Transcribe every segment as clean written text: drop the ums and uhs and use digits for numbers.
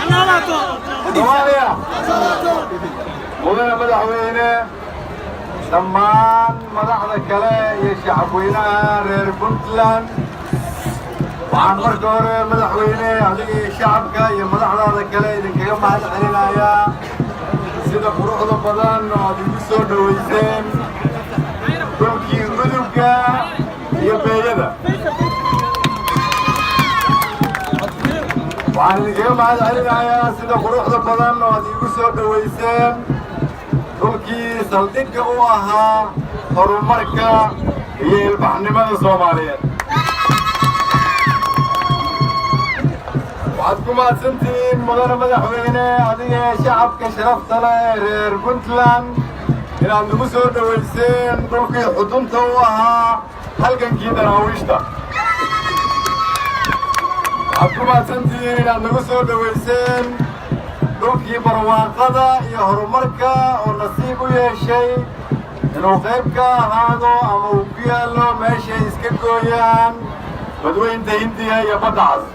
Soomaaliya mudane madaxweyne dhammaan madaxda kale iyo shacabweynaha reer Puntland waxaan marka hore madaxweyne adiga iyo shacabka iyo madaxdaada kale idinkaga mahadcelinayaa sida quruxda badan oo aad igu soo dhaweyseen dhulkii mudugga iyo beeyada waxaan idinkaga mahadcelinayaa sida quruxda badan oo aad igu soo dhaweyseen dhulkii saldhigga u ahaa horumarka iyo ilbaxnimada Soomaaliyeed waxaad ku mahadsantihiin mudane madaxweyne adiga shacabka sharafta leh reer Puntland inaad nagu soo dhaweyseen dhulkii xudunta u ahaa halgankii daraawiishta waxaad ku mahadsantihiin inaad nagu soo dhaweyseen dhulkii barwaaqada iyo horumarka oo nasiib u yeeshay inuu qayb ka ahaado ama uu ku yaallo meeshay iska gooyaan badweynta Hindiya iyo badda cas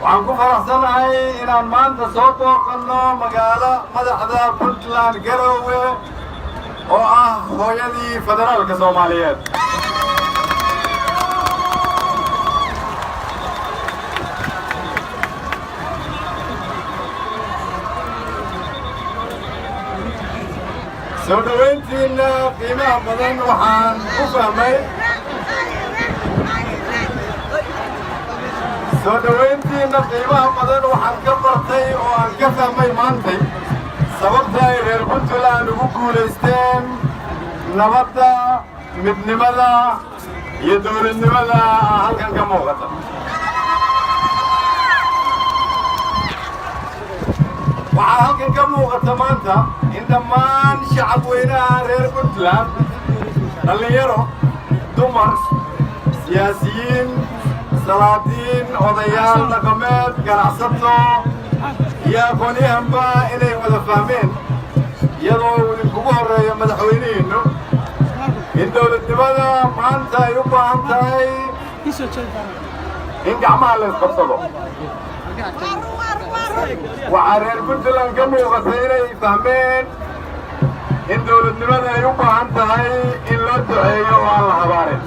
waxaan ku faraxsanahay inaan maanta soo booqanno magaalo madaxda Puntland Garowe oo ah hooyadii federaalka Soomaaliyeed soo dhaweyntiina qiimaha badan waxaan ku fahmay soo dhaweyntiina qiimaha badan waxaan ka bartay oo aan ka fahmay maantay sababta ay reer Puntland ugu guulaysteen nabadda midnimada iyo dowladnimada halkan ka muuqata waxaa halkan ka muuqata maanta in dhammaan shacabweynaha reer Puntland dhallinyaro dumar siyaasiyiin salaadiin odayaal dhaqameed ganacsato iyo aqoonyahanba inay wada fahmeen iyadoo uu idinkugu horreeyo madaxweynihiinnu in dowladnimada maanta ay u baahan tahay in gacmaha la isqabsado waxaa reer Puntland ka muuqata inay fahmeen in dowladnimada ay u baahan tahay in loo duceeyo oo aan la habaarin